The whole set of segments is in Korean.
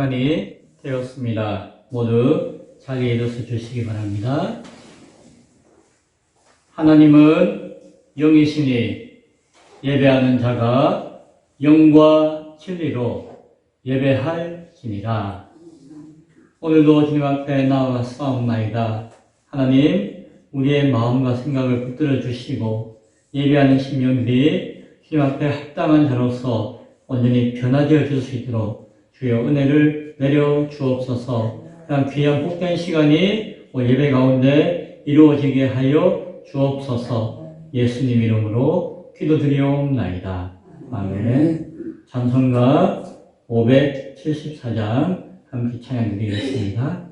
시간이 되었습니다. 모두 자리에 일어서 주시기 바랍니다. 하나님은 영이시니 예배하는 자가 영과 진리로 예배할지니라. 오늘도 주님 앞에 나와 싸움나이다. 하나님, 우리의 마음과 생각을 붙들어 주시고 예배하는 심령들이 주님 앞에 합당한 자로서 온전히 변화되어 줄 수 있도록 주여 은혜를 내려 주옵소서. 그냥 귀한 복된 시간이 예배 가운데 이루어지게 하여 주옵소서. 예수님 이름으로 기도드리옵나이다. 아멘. 찬송가 574장 함께 찬양드리겠습니다.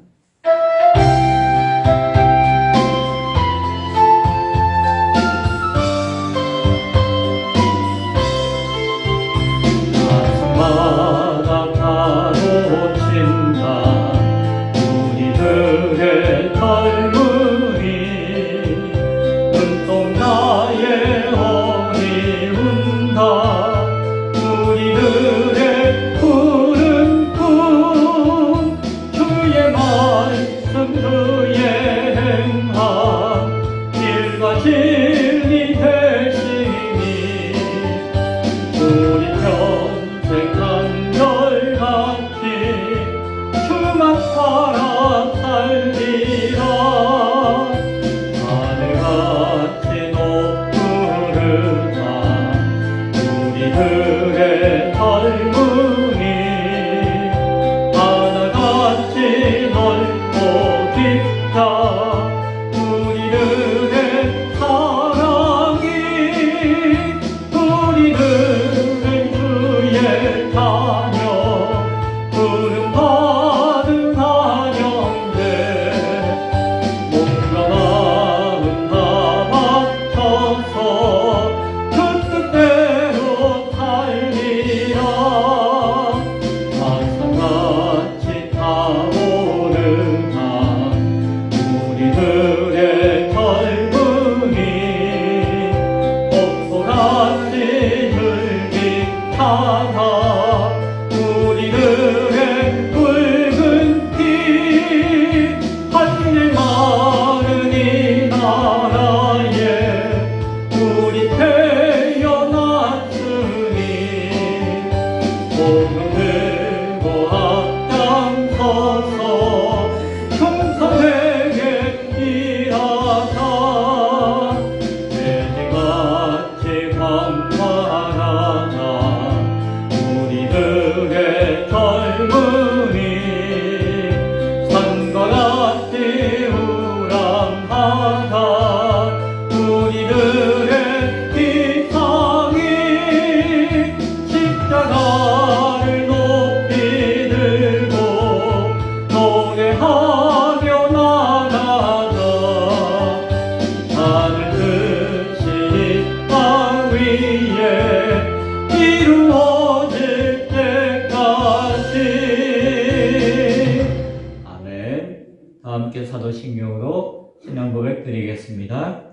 사도신경으로 신앙 고백 드리겠습니다.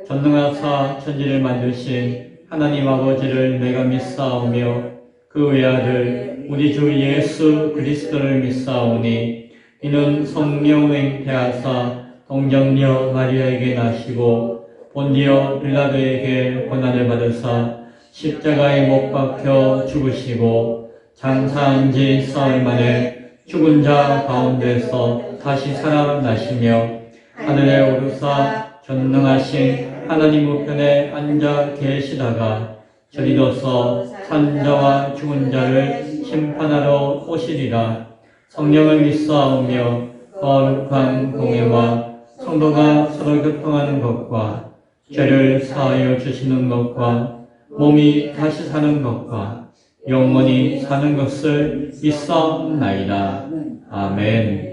전능하사 천지를 만드신 하나님 아버지를 내가 믿사오며 그 외아들 우리 주 예수 그리스도를 믿사오니 이는 성령 잉태하사 동정녀 마리아에게 나시고 본디오 빌라도에게 고난을 받으사 십자가에 못 박혀 죽으시고 장사한 지 사흘 만에 죽은 자 가운데서 다시 살아나시며 하늘에 오르사 전능하신 하나님 우편에 앉아 계시다가 저리로서 산자와 죽은 자를 심판하러 오시리라. 성령을 믿사오며 거룩한 공예와 성도가 서로 교통하는 것과 죄를 사하여 주시는 것과 몸이 다시 사는 것과 영원히 사는 것을 믿사옵나이다. 아멘.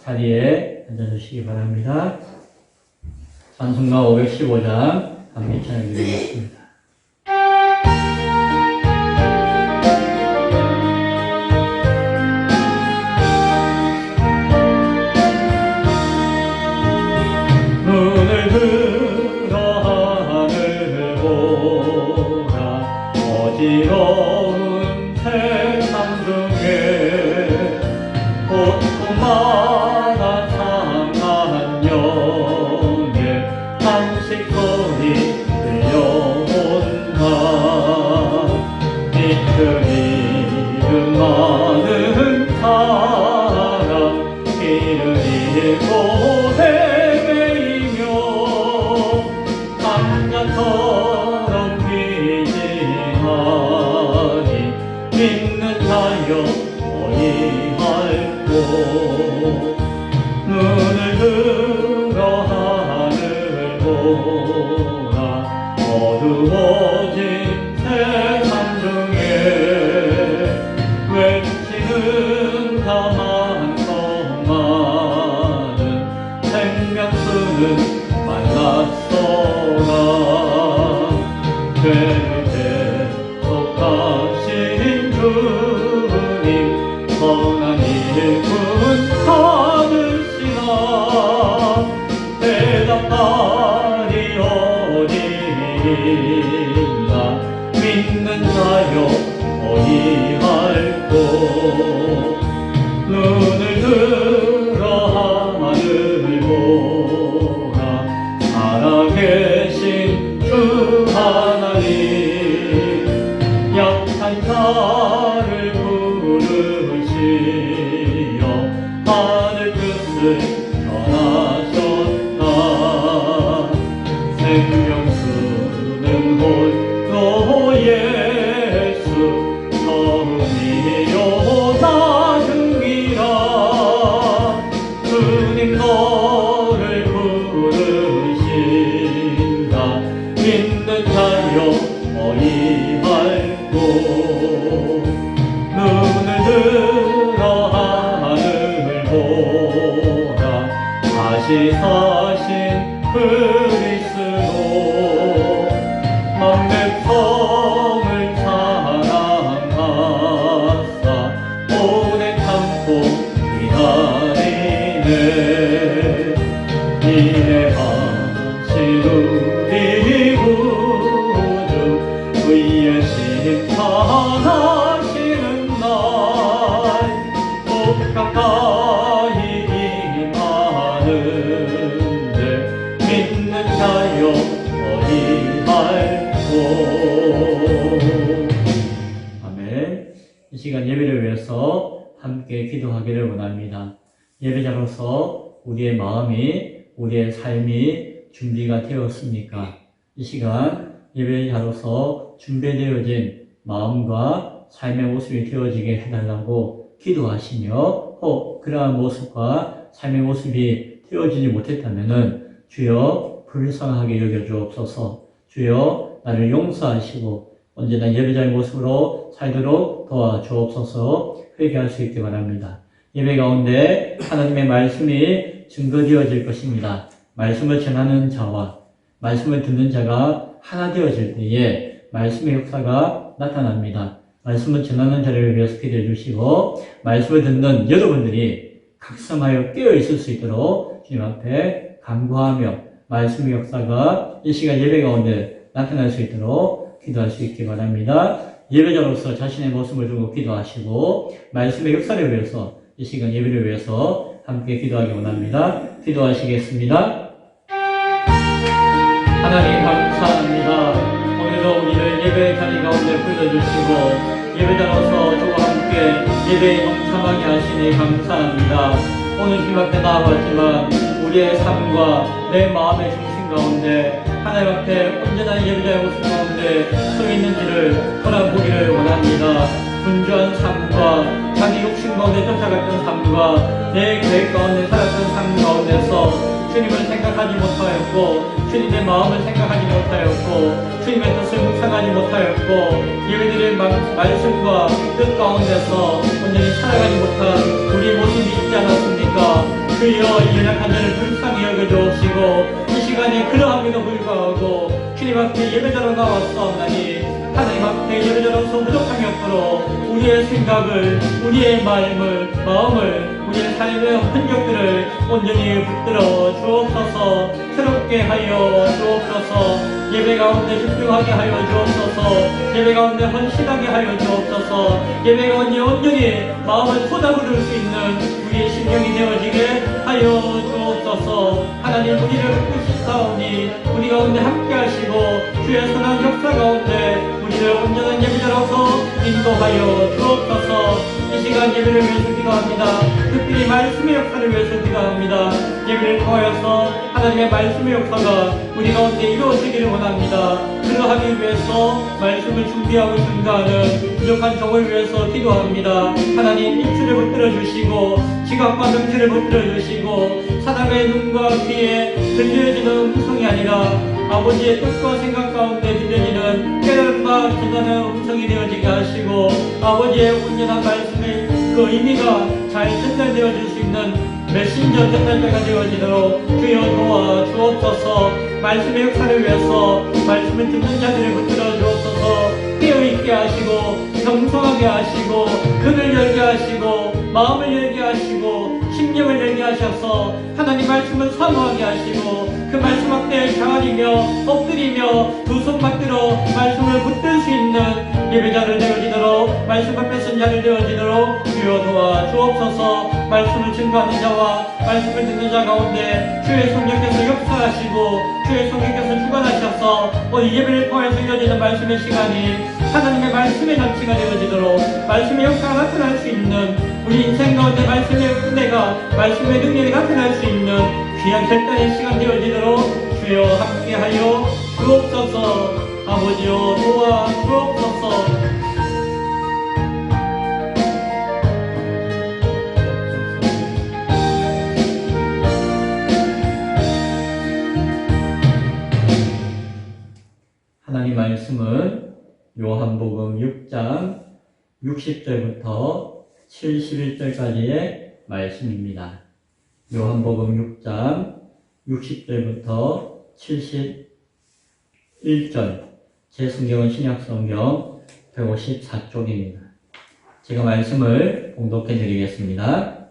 자리에 앉아주시기 바랍니다. 찬송가 515장 함께 찬양드리겠습니다. 눈을 들어 하늘 보라. 어지러운 세상 중에 방식 소리 들려온다. 이름 많은 사람 길을 잃고 헤매이며 한자처럼 귀진하니 믿는 자여 어이할꼬. 눈을 들어 하늘 보라. 어두워진 세상 중에 외치는 자 많고 많은 생명수는 만났어라. 죄를 대속하신 주님 선한 일꾼 받으시나. 대답하리 어디있나. 믿는 자여 어이할꼬. 눈을 들어 하늘 보라. 살아계신 주 하나님 약한 자를 부르시어 하늘 끝을 전하셨다. 생명수는 홀로 예수 처음이요 나중이라. 주님 너를 부르신다. 믿는 자여 어이할꼬. 눈을 들어 하늘 보라. 다시 사신 그리스도 만 백성을 사랑하사 오래 참고 기다리네. 이해하신 우리 구주 의의 심판하시는 날 꼭 가까이 임하는데 믿는 자여 어이할꼬. 아멘. 이 시간 예배를 위해서 함께 기도하기를 원합니다. 예배자로서 우리의 마음이, 우리의 삶이 준비가 되었습니까? 이 시간 예배자로서 준비되어진 마음과 삶의 모습이 되어지게 해달라고 기도하시며, 그러한 모습과 삶의 모습이 되어지지 못했다면 주여 불쌍하게 여겨주옵소서. 주여 나를 용서하시고 언제나 예배자의 모습으로 살도록 도와주옵소서. 회개할 수 있게 바랍니다. 예배 가운데 하나님의 말씀이 증거되어질 것입니다. 말씀을 전하는 자와 말씀을 듣는 자가 하나 되어질 때에 말씀의 역사가 나타납니다. 말씀을 전하는 자를 위해서 기도해 주시고 말씀을 듣는 여러분들이 각성하여 깨어 있을 수 있도록 주님 앞에 간구하며 말씀의 역사가 이 시간 예배 가운데 나타날 수 있도록 기도할 수 있기 바랍니다. 예배자로서 자신의 모습을 두고 기도하시고 말씀의 역사를 위해서 이 시간 예배를 위해서 함께 기도하기 원합니다. 기도하시겠습니다. 하나님 감사합니다. 오늘도 우리를 예배 자리 가운데 불러주시고 예배자로서 저와 함께 예배에 동참하게 하시니 감사합니다. 오늘 주님 앞에 나아왔지만 우리의 삶과 내 마음의 중심 가운데 하나님 앞에 온전한 예배자의 모습 가운데 서 있는지를 돌아보기를 원합니다. 분주한 삶과 자기 욕심 가운데 쫓아갔던 삶과 내 계획 가운데 살았던 삶 가운데서 주님을 생각하지 못하였고 주님의 마음을 생각하지 못하였고 주님의 뜻을 묵상하지 못하였고 예배드릴 말씀과 뜻 가운데서 온전히 살아가지 못한 우리의 모습이 있지 않았습니까? 주여 이 연약한 자를 불쌍히 여겨주옵시고 이 시간에 그러함에도 불구하고 주님 앞에 예배자로 나왔사옵나니 하나님 앞에 예배자로서 부족함이 없도록 우리의 생각을, 우리의 마음을, 우리의 삶의 흔적들을 온전히 붙들어 주옵소서. 새롭게 하여 주옵소서. 예배 가운데 집중하게 하여 주옵소서. 예배 가운데 헌신하게 하여 주옵소서. 예배 가운데 온전히 마음을 쏟아부을 수 있는 우리의 심령이 되어지게 하여 주옵소서. 하나님 우리를 사오니 우리 가운데 함께 하시고 주의 선한 역사 가운데 우리를 온전한 예배자로서 인도하여 주옵소서. 이 시간 예배를 위해서 기도합니다. 특별히 말씀의 역사를 위해서 기도합니다. 예배를 통하여서 하나님의 말씀의 역사가 우리 가운데 이루어지기를 원합니다. 그러하기 위해서 말씀을 준비하고 증거하는 부족한 종을 위해서 기도합니다. 하나님 입술을 붙들어 주시고 지각과 명체를 붙들어 주시고 사람의 눈과 귀에 들려지는 음성이 아니라 아버지의 뜻과 생각 가운데 들려지는 깨달음과 전하는 음성이 되어지게 하시고 아버지의 온전한 말씀의 그 의미가 잘 전달되어질 수 있는 메신저 전달자가 되어지도록 주여 도와 주옵소서. 말씀의 역사를 위해서 말씀을 듣는 자들을 붙들어 주옵소서. 깨어있게 하시고 경성하게 하시고 눈을 열게 하시고 마음을 열게 하시고 심령을 열게 하셔서 하나님 말씀을 사모하게 하시고 그 말씀 앞에 장하리며 엎드리며 두 손 받들어 말씀을 붙들 수 있는 예배자를 되어지도록 말씀 앞에 선 자를 되어지도록 주여 도와 주옵소서. 말씀을 증거하는 자와 말씀을 듣는 자 가운데 주의 성령께서 역사하시고 주의 성령께서 주관하셔서 오늘 예배를 통해서 이루어지는 말씀의 시간이 하나님의 말씀의 잔치가 되어지도록 말씀의 역사가 나타날 수 있는 우리 인생 가운데 말씀의 은혜가 말씀의 능력이 나타날 수 있는 귀한 결단의 시간 되어지도록 주여 함께하여 주옵소서. 아버지여 도와 주옵소서. 하나님 말씀은 요한복음 6장 60절부터 71절까지의 말씀입니다. 요한복음 6장 60절부터 71절, 제 성경은 신약성경 154쪽입니다. 제가 말씀을 봉독해 드리겠습니다.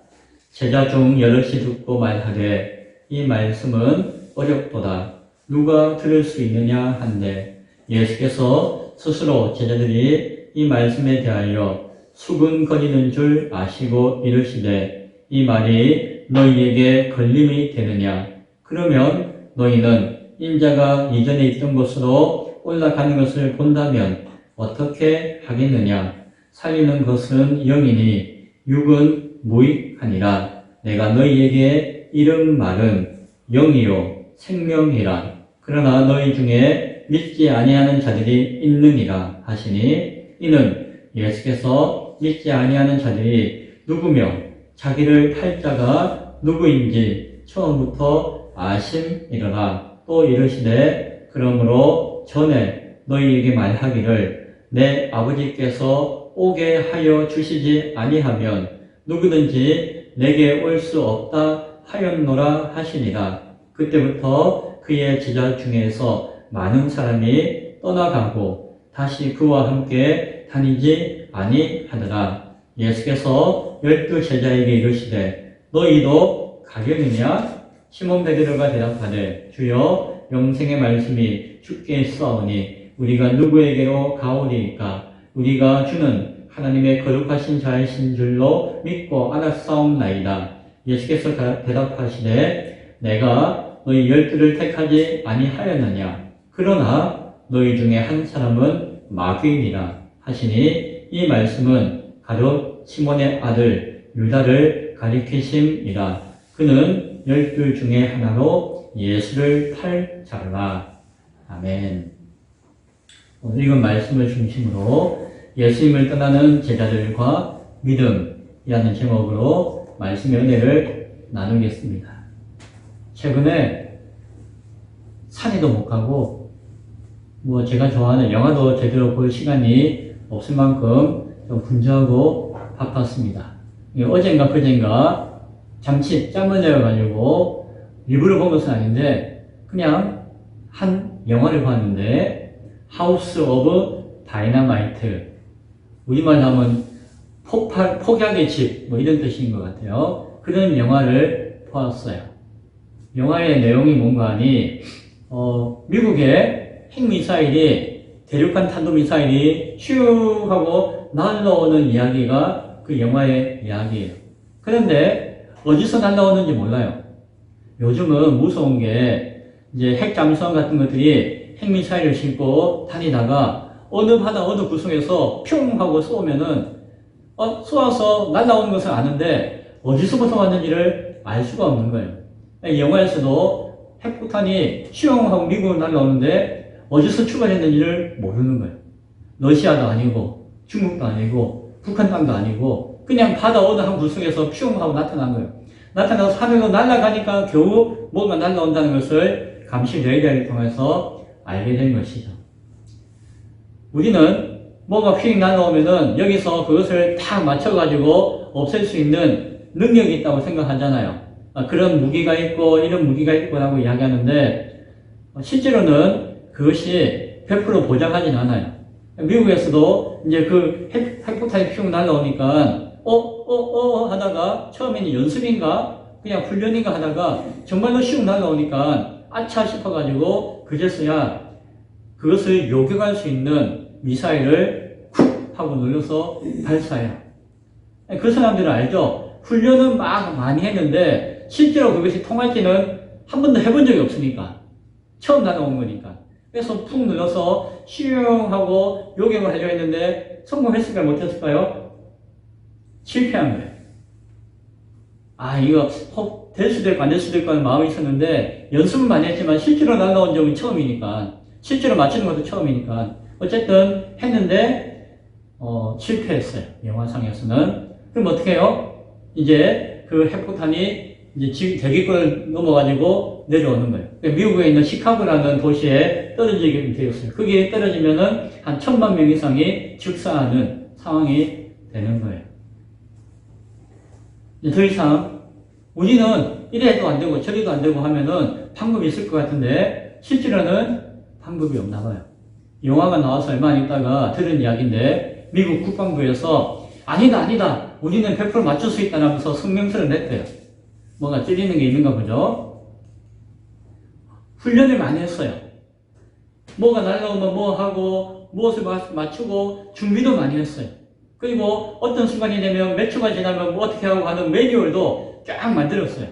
제자 중 여럿이 듣고 말하되 이 말씀은 어렵도다. 누가 들을 수 있느냐 한데 예수께서 스스로 제자들이 이 말씀에 대하여 수근거리는 줄 아시고 이르시되 이 말이 너희에게 걸림이 되느냐? 그러면 너희는 인자가 이전에 있던 곳으로 올라가는 것을 본다면 어떻게 하겠느냐? 살리는 것은 영이니 육은 무익하니라. 내가 너희에게 이른 말은 영이요 생명이라. 그러나 너희 중에 믿지 아니하는 자들이 있느니라 하시니 이는 예수께서 믿지 아니하는 자들이 누구며 자기를 팔 자가 누구인지 처음부터 아심이로라. 또 이르시되 그러므로 전에 너희에게 말하기를 내 아버지께서 오게 하여 주시지 아니하면 누구든지 내게 올 수 없다 하였노라 하시니라. 그때부터 그의 제자 중에서 많은 사람이 떠나가고 다시 그와 함께 다니지 아니하더라. 예수께서 12 제자에게 이르시되 너희도 가려느냐? 시몬 베드로가 대답하되 주여 영생의 말씀이 주께 있사오니 우리가 누구에게로 가오리이까? 우리가 주는 하나님의 거룩하신 자이신 줄로 믿고 알았사옵나이다. 예수께서 대답하시되 내가 너희 12를 택하지 아니하였느냐? 그러나 너희 중에 한 사람은 마귀이니라 하시니 이 말씀은 가룟 시몬의 아들 유다를 가리키심이라. 그는 12 중에 하나로 예수를 팔 자라. 아멘. 오늘 읽은 말씀을 중심으로 예수님을 떠나는 제자들과 믿음이라는 제목으로 말씀의 은혜를 나누겠습니다. 최근에 산에도 못 가고 제가 좋아하는 영화도 제대로 볼 시간이 없을 만큼 좀 분주하고 바빴습니다. 어젠가 그젠가 잠시 짬을 내어가지고 일부러 본 것은 아닌데 그냥 한 영화를 봤는데 하우스 오브 다이너마이트, 우리말 하면 폭약의 집 이런 뜻인 것 같아요. 그런 영화를 보았어요. 영화의 내용이 뭔가 하니 미국의 핵미사일이 대륙간 탄도미사일이 슉 하고 날라오는 이야기가 그 영화의 이야기예요. 그런데 어디서 날라오는지 몰라요. 요즘은 무서운 게 이제 핵 잠수함 같은 것들이 핵미사일을 싣고 다니다가 어느 바다 어느 구석에서 뿅 하고 쏘면은 쏘아서 날아오는 것을 아는데 어디서부터 왔는지를 알 수가 없는 거예요. 영화에서도 핵폭탄이 슝 하고 미국으로 날아오는데 어디서 출발했는지를 모르는 거예요. 러시아도 아니고 중국도 아니고 북한 땅도 아니고 그냥 바다 어느 한 구석에서 퓨 하고 나타난 거예요. 나타나서 하늘로 날아가니까 겨우 뭔가 날아온다는 것을 감시 레이더를 통해서 알게 된 것이죠. 우리는 뭐가 휙 날아오면은 여기서 그것을 탁 맞춰가지고 없앨 수 있는 능력이 있다고 생각하잖아요. 그런 무기가 있고 이런 무기가 있고라고 이야기하는데 실제로는 그것이 100% 보장하진 않아요. 미국에서도 이제 그 핵폭탄이 퓨 날아오니까 하다가 처음에는 연습인가 그냥 훈련인가 하다가 정말로 슉 날아오니까 아차 싶어가지고 그제서야 그것을 요격할 수 있는 미사일을 쿡 하고 눌러서 발사해요. 그 사람들은 알죠. 훈련은 막 많이 했는데 실제로 그것이 통할지는 한 번도 해본 적이 없으니까 처음 날아온 거니까. 그래서 푹 눌러서 슝 하고 요격을 하려 했는데 성공했을까요? 못했을까요? 실패한 거예요. 이거 될 수도 있고 안 될 수도 있고 하는 마음이 있었는데 연습은 많이 했지만 실제로 날아온 적은 처음이니까 실제로 맞추는 것도 처음이니까 어쨌든 했는데 실패했어요. 영화상에서는. 그럼 어떻게 해요? 이제 그 핵폭탄이 이제 대기권을 넘어가지고 내려오는 거예요. 미국에 있는 시카고라는 도시에 떨어지게 되었어요. 거기에 떨어지면은 한 1,000만 명 이상이 즉사하는 상황이 되는 거예요. 더 이상 우리는 이래도 안 되고 저래도 안 되고 하면은 방법이 있을 것 같은데 실제로는 방법이 없나 봐요. 영화가 나와서 얼마 안 있다가 들은 이야기인데 미국 국방부에서 아니다 우리는 100% 맞출 수 있다면서 성명서를 냈대요. 뭔가 찔리는 게 있는가 보죠. 훈련을 많이 했어요. 뭐가 날라오면 뭐 하고 무엇을 맞추고 준비도 많이 했어요. 그리고 어떤 순간이 되면 몇 초가 지나면 뭐 어떻게 하고 하는 매뉴얼도 쫙 만들었어요.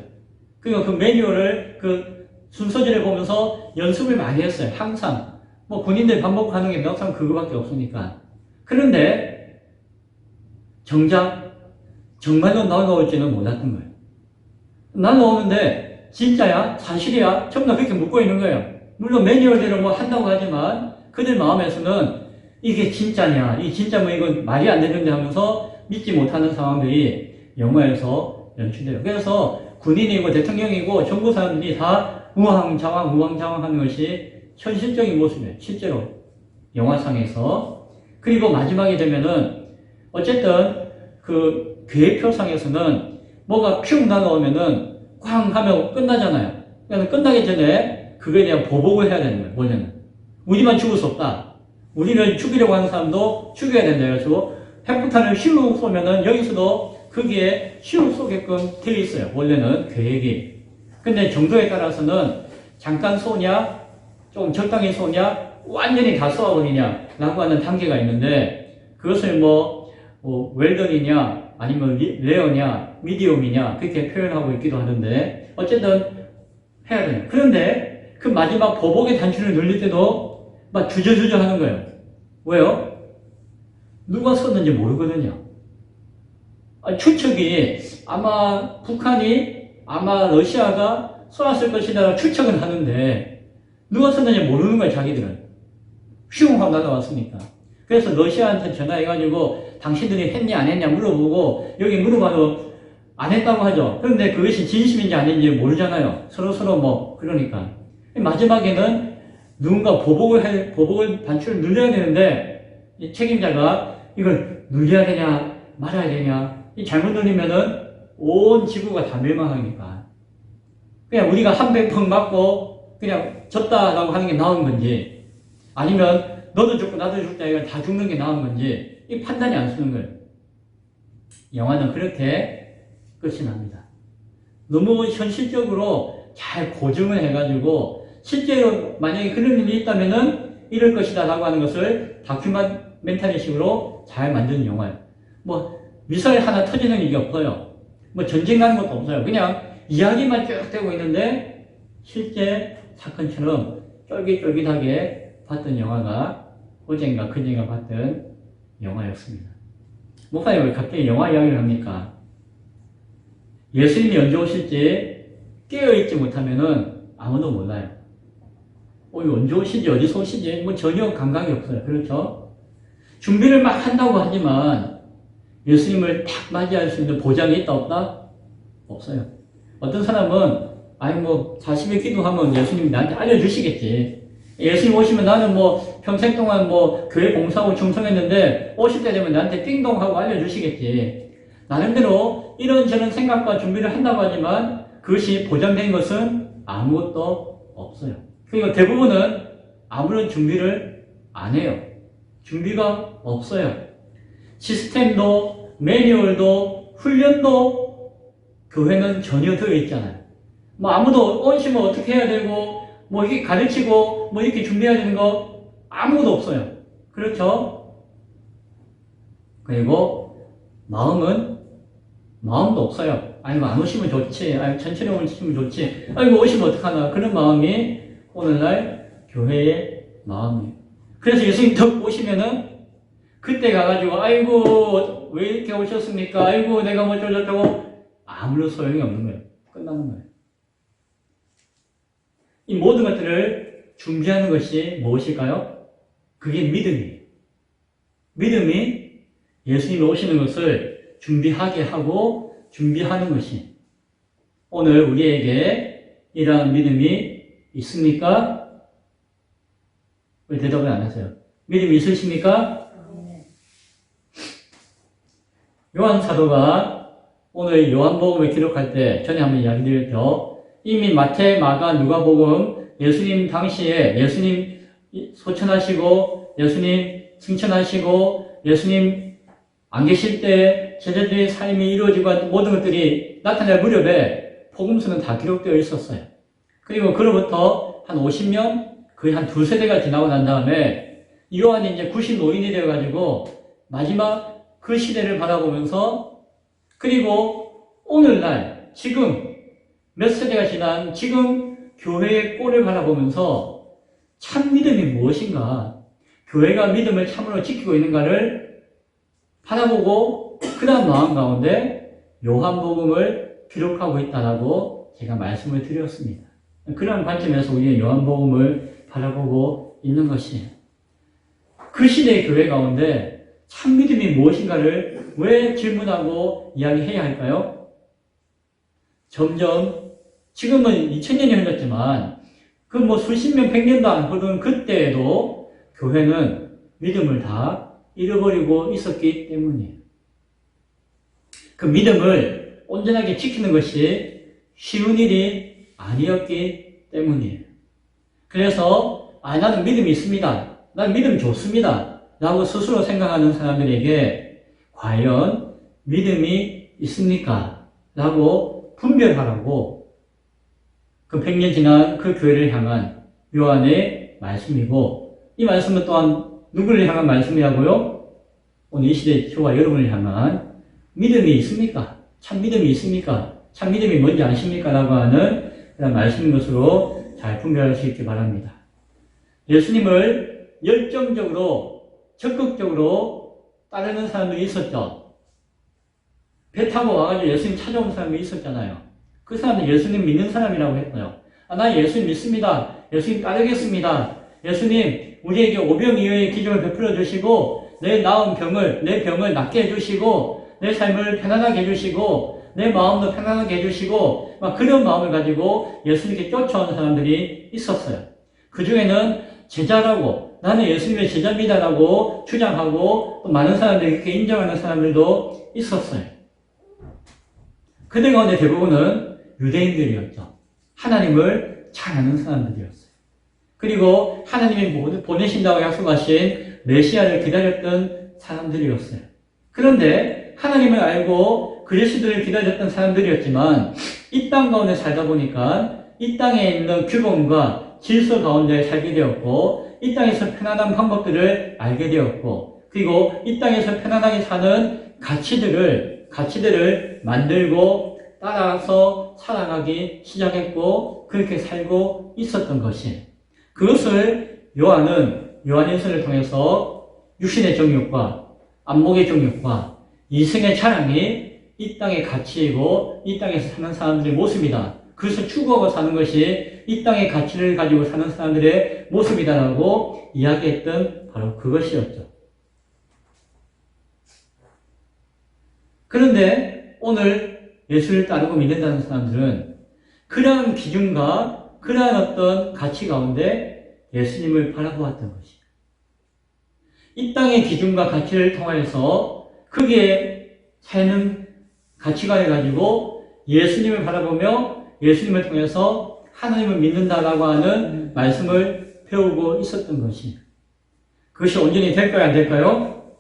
그리고 그 매뉴얼을 그 순서지를 보면서 연습을 많이 했어요. 항상. 뭐 군인들 반복하는 게 명상 그거밖에 없으니까. 그런데 정작 정말로 날아올지는 몰랐던 거예요. 날아오는데 진짜야? 사실이야? 전부 다 그렇게 묻고 있는 거예요. 물론 매뉴얼대로 뭐 한다고 하지만 그들 마음에서는 이게 진짜냐? 이 진짜 뭐 이건 말이 안 되는데 하면서 믿지 못하는 상황들이 영화에서 연출돼요. 그래서 군인이고 대통령이고 정부 사람들이 다 우왕좌왕 하는 것이 현실적인 모습이에요. 실제로 영화상에서. 그리고 마지막에 되면은 어쨌든 그 계획표상에서는 뭐가 퓨 날아오면은 꽝 하면 끝나잖아요. 그러니까 끝나기 전에 그거에 대한 보복을 해야 되는 거예요. 원래는 우리만 죽을 수 없다. 우리를 죽이려고 하는 사람도 죽여야 된다. 그래서 핵폭탄을 슉 쏘면은 여기서도 거기에 슉 쏘게끔 되어 있어요. 원래는 계획이. 근데 정도에 따라서는 잠깐 쏘냐, 좀 적당히 쏘냐, 완전히 다 쏘아버리냐, 라고 하는 단계가 있는데, 그것을 웰던이냐, 아니면 레어냐, 미디움이냐, 그렇게 표현하고 있기도 하는데, 어쨌든 해야 돼요. 그런데 그 마지막 보복의 단추를 눌릴 때도 막 주저주저 하는 거예요. 왜요? 누가 쏘는지 모르거든요. 추측이 아마 북한이 아마 러시아가 쏘았을 것이다 추측은 하는데 누가 쏘는지 모르는 거예요. 자기들은. 슝 하고 날아왔으니까. 그래서 러시아한테 전화해가지고 당신들이 했냐 안 했냐 물어보고 여기 물어봐도 안 했다고 하죠. 그런데 그것이 진심인지 아닌지 모르잖아요. 서로 그러니까. 마지막에는 누군가 보복을 단추를 눌려야 되는데 이 책임자가 이걸 눌려야 되냐 말아야 되냐 이 잘못 눌리면은 온 지구가 다 멸망하니까 그냥 우리가 한 방 펑 맞고 그냥 졌다라고 하는 게 나은 건지 아니면 너도 죽고 나도 죽자 이걸 다 죽는 게 나은 건지 이 판단이 안 쓰는 거예요. 영화는 그렇게 끝이 납니다. 너무 현실적으로 잘 고증을 해가지고 실제로 만약에 그런 일이 있다면은 이럴 것이다 라고 하는 것을 다큐멘터리식으로 잘 만든 영화예요. 미사일 하나 터지는 일이 없어요. 전쟁 나는 것도 없어요. 그냥 이야기만 쭉 되고 있는데 실제 사건처럼 쫄깃쫄깃하게 봤던 영화가 어젠가 그젠가 봤던 영화였습니다. 목사님 왜 갑자기 영화 이야기를 합니까? 예수님이 언제 오실지 깨어있지 못하면은 아무도 몰라요. 이거 언제 오실지 어디서 오실지 뭐 전혀 감각이 없어요. 그렇죠? 준비를 막 한다고 하지만 예수님을 딱 맞이할 수 있는 보장이 있다 없다? 없어요. 어떤 사람은 아니 뭐 40일 기도하면 예수님이 나한테 알려주시겠지. 예수님 오시면 나는 뭐 평생 동안 뭐 교회 봉사하고 충성했는데 오실 때 되면 나한테 띵동하고 알려주시겠지. 나름대로 이런저런 생각과 준비를 한다고 하지만 그것이 보장된 것은 아무것도 없어요. 그리고 대부분은 아무런 준비를 안 해요. 준비가 없어요. 시스템도 매뉴얼도 훈련도 교회는 전혀 되어 있잖아요. 뭐 아무도 오시면 어떻게 해야 되고 뭐 이렇게 가르치고 뭐 이렇게 준비해야 되는 거 아무것도 없어요. 그렇죠? 그리고 마음도 없어요. 아이고 안 오시면 좋지. 아이고 천천히 오시면 좋지. 아이고 오시면 어떡하나. 그런 마음이 오늘날 교회의 마음이에요. 그래서 예수님 더 오시면은 그때 가가지고 아이고 왜 이렇게 오셨습니까? 아이고 내가 뭐 어쩌고 아무런 소용이 없는 거예요. 끝나는 거예요. 이 모든 것들을 준비하는 것이 무엇일까요? 그게 믿음이에요. 믿음이 예수님이 오시는 것을 준비하게 하고 준비하는 것이 오늘 우리에게 이러한 믿음이 있습니까? 왜 대답을 안 하세요? 믿음이 있으십니까? 요한 사도가 오늘 요한복음을 기록할 때 전에 한번 이야기 드렸죠. 이미 마태, 마가, 누가복음 예수님 당시에 예수님 소천하시고 예수님 승천하시고 예수님 안 계실 때 제자들의 삶이 이루어지고 모든 것들이 나타날 무렵에 복음서는 다 기록되어 있었어요. 그리고 그로부터 한 50년 거의 한 두 세대가 지나고 난 다음에 요한이 이제 95인이 되어가지고 마지막 그 시대를 바라보면서 그리고 오늘날 지금 몇 세대가 지난 지금 교회의 꼴을 바라보면서 참 믿음이 무엇인가, 교회가 믿음을 참으로 지키고 있는가를 바라보고 그 다음 마음 가운데 요한복음을 기록하고 있다라고 제가 말씀을 드렸습니다. 그런 관점에서 우리는 요한복음을 바라보고 있는 것이에요. 그 시대의 교회 가운데 참 믿음이 무엇인가를 왜 질문하고 이야기해야 할까요? 점점 지금은 2000년이 흘렀지만 그 뭐 수십 년, 100년도 안 흐른 그때에도 교회는 믿음을 다 잃어버리고 있었기 때문이에요. 그 믿음을 온전하게 지키는 것이 쉬운 일이 아니었기 때문이에요. 그래서 나는 믿음이 있습니다. 나는 믿음 좋습니다. 라고 스스로 생각하는 사람들에게 과연 믿음이 있습니까? 라고 분별하라고 그 100년 지난 그 교회를 향한 요한의 말씀이고, 이 말씀은 또한 누구를 향한 말씀이라고요? 오늘 이 시대 저와 여러분을 향한 믿음이 있습니까? 참 믿음이 있습니까? 참 믿음이 뭔지 아십니까? 라고 하는 그런 말씀인 것으로 잘 분별할 수 있기 바랍니다. 예수님을 열정적으로 적극적으로 따르는 사람들이 있었죠. 배 타고 와가지고 예수님 찾아온 사람이 있었잖아요. 그 사람은 예수님 믿는 사람이라고 했어요. 나 예수님 믿습니다. 예수님 따르겠습니다. 예수님 우리에게 오병이어의 기적을 베풀어 주시고 내 병을 낫게 해주시고 내 삶을 편안하게 해주시고 내 마음도 편안하게 해주시고 막 그런 마음을 가지고 예수님께 쫓아오는 사람들이 있었어요. 그 중에는 제자라고 나는 예수님의 제자입니다라고 주장하고 또 많은 사람들이 그렇게 인정하는 사람들도 있었어요. 그들 가운데 대부분은 유대인들이었죠. 하나님을 잘 아는 사람들이었어요. 그리고 하나님이 보내신다고 약속하신 메시아를 기다렸던 사람들이었어요. 그런데 하나님을 알고 그리스도를 기다렸던 사람들이었지만 이 땅 가운데 살다 보니까 이 땅에 있는 규범과 질서 가운데 살게 되었고 이 땅에서 편안한 방법들을 알게 되었고 그리고 이 땅에서 편안하게 사는 가치들을 만들고 따라서 살아가기 시작했고 그렇게 살고 있었던 것이, 그것을 요한일서를 통해서 육신의 정욕과 안목의 정욕과 이성의 자랑이 이 땅의 가치이고 이 땅에서 사는 사람들의 모습이다. 그것을 추구하고 사는 것이 이 땅의 가치를 가지고 사는 사람들의 모습이다라고 이야기했던 바로 그것이었죠. 그런데 오늘 예수를 따르고 믿는다는 사람들은 그러한 기준과 그러한 어떤 가치 가운데 예수님을 바라보았던 것이에요. 이 땅의 기준과 가치를 통하여서 거기에 사는 가치관을 가지고 예수님을 바라보며 예수님을 통해서 하나님을 믿는다라고 하는 말씀을 배우고 있었던 것이, 그것이 온전히 될까요? 안 될까요?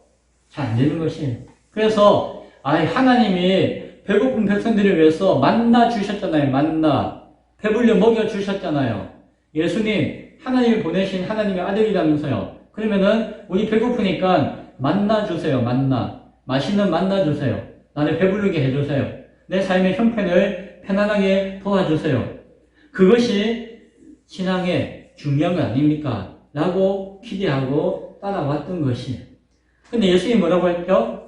잘 안 되는 것이에요. 그래서 하나님이 배고픈 백성들을 위해서 만나 주셨잖아요. 만나 배불려 먹여 주셨잖아요. 예수님 하나님이 보내신 하나님의 아들이라면서요. 그러면은 우리 배고프니까 만나 주세요. 만나, 맛있는 만나 주세요. 나를 배부르게 해주세요. 내 삶의 형편을 편안하게 도와주세요. 그것이 신앙의 중요한 거 아닙니까? 라고 기대하고 따라왔던 것이에요. 근데 예수님이 뭐라고 했죠?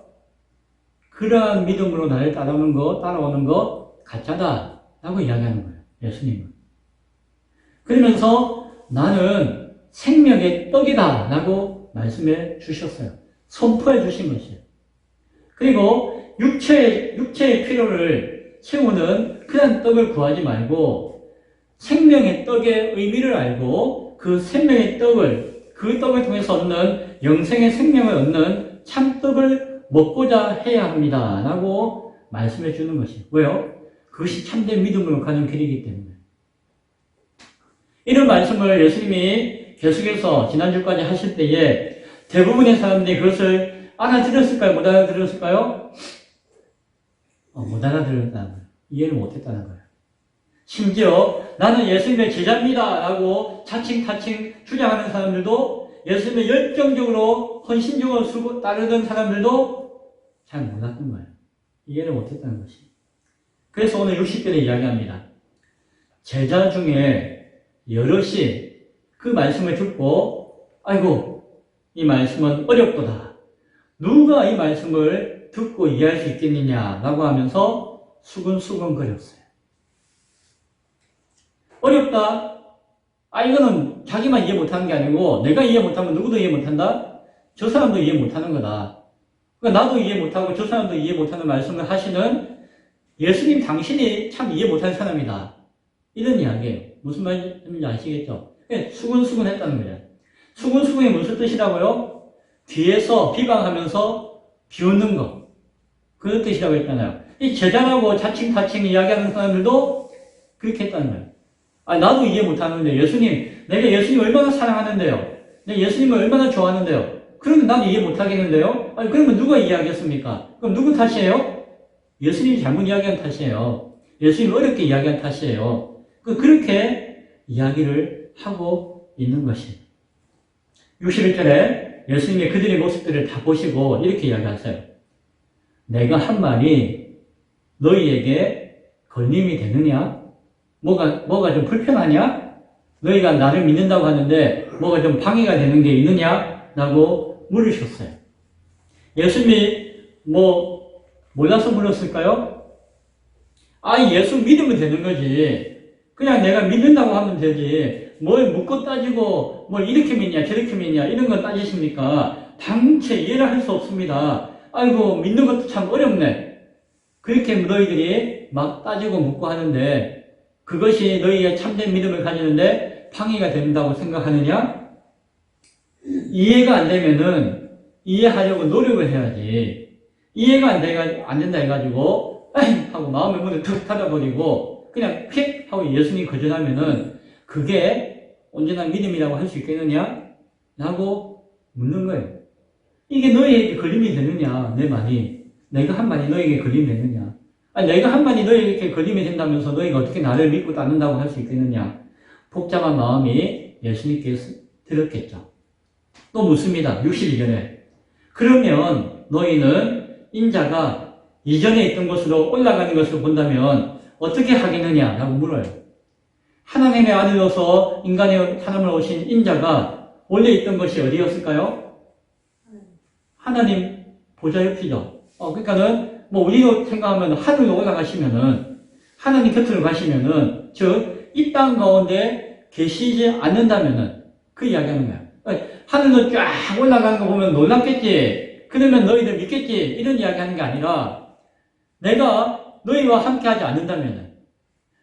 그러한 믿음으로 나를 따라오는 거 가짜다 라고 이야기하는 거예요. 예수님은. 그러면서 나는 생명의 떡이다 라고 말씀해 주셨어요. 선포해 주신 것이에요. 그리고 육체의 필요를 채우는 그런 떡을 구하지 말고 생명의 떡의 의미를 알고 그 생명의 떡을, 그 떡을 통해서 얻는 영생의 생명을 얻는 참떡을 먹고자 해야 합니다 라고 말씀해 주는 것이에요. 왜요? 그것이 참된 믿음으로 가는 길이기 때문에. 이런 말씀을 예수님이 계속해서 지난주까지 하실 때에 대부분의 사람들이 그것을 알아들었을까요? 못 알아들었을까요? 못 알아들었다는 거예요. 이해를 못했다는 거예요. 심지어 나는 예수님의 제자입니다 라고 자칭 주장하는 사람들도, 예수님의 열정적으로 헌신적으로 따르던 사람들도 잘 몰랐던 거예요. 이해를 못했다는 것이. 그래서 오늘 60절에 이야기합니다. 제자 중에 여럿이 그 말씀을 듣고 아이고 이 말씀은 어렵도다. 누가 이 말씀을 듣고 이해할 수 있겠느냐라고 하면서 수근수근거렸어요. 어렵다? 이거는 자기만 이해 못하는 게 아니고 내가 이해 못하면 누구도 이해 못한다? 저 사람도 이해 못하는 거다. 그러니까 나도 이해 못하고 저 사람도 이해 못하는 말씀을 하시는 예수님 당신이 참 이해 못하는 사람이다. 이런 이야기예요. 무슨 말인지 아시겠죠? 수근수근 했다는 거예요. 수근수근이 무슨 뜻이라고요? 뒤에서 비방하면서 비웃는 거. 그런 뜻이라고 했잖아요. 이 제자라고 자칭 이야기하는 사람들도 그렇게 했다는 거예요. 나도 이해 못하는데 예수님, 내가 예수님 얼마나 사랑하는데요? 내가 예수님을 얼마나 좋아하는데요? 그러면 나도 이해 못하겠는데요? 그러면 누가 이해하겠습니까? 그럼 누구 탓이에요? 예수님이 잘못 이야기한 탓이에요. 예수님이 어렵게 이야기한 탓이에요. 그렇게 이야기를 하고 있는 것이에요. 61절에 예수님이 그들의 모습들을 다 보시고 이렇게 이야기하세요. 내가 한 말이 너희에게 걸림이 되느냐? 뭐가 좀 불편하냐? 너희가 나를 믿는다고 하는데 뭐가 좀 방해가 되는 게 있느냐? 라고 물으셨어요. 예수님이 몰라서 물었을까요? 예수 믿으면 되는 거지. 그냥 내가 믿는다고 하면 되지. 뭘 묻고 따지고 이렇게 믿냐 저렇게 믿냐 이런 거 따지십니까? 당체 이해를 할 수 없습니다. 아이고 믿는 것도 참 어렵네. 그렇게 너희들이 막 따지고 묻고 하는데 그것이 너희의 참된 믿음을 가지는데 방해가 된다고 생각하느냐? 이해가 안 되면은 이해하려고 노력을 해야지. 이해가 안 된다 해가지고 하고 마음의 문을 툭 닫아버리고 그냥 픽 하고 예수님 거절하면은 그게 온전한 믿음이라고 할 수 있겠느냐? 라고 묻는 거예요. 이게 너희에게 걸림이 되느냐? 내 말이. 내가 한 말이 너희에게 걸림이 되느냐? 내가 한 말이 너희에게 걸림이 된다면서 너희가 어떻게 나를 믿고 따른다고 할 수 있겠느냐? 복잡한 마음이 예수님께 들었겠죠. 또 묻습니다. 62절에. 그러면 너희는 인자가 이전에 있던 곳으로 올라가는 것을 본다면 어떻게 하겠느냐? 라고 물어요. 하나님의 아들로서 인간의 사람으로 오신 인자가 원래 있던 것이 어디였을까요? 하나님 보좌 옆이죠. 그러니까는 뭐 우리로 생각하면 하늘로 올라가시면은 하나님 곁으로 가시면은 즉 이 땅 가운데 계시지 않는다면은 그 이야기하는 거야. 하늘로 쫙 올라가는 거 보면 놀랍겠지. 그러면 너희들 믿겠지. 이런 이야기하는 게 아니라 내가 너희와 함께하지 않는다면은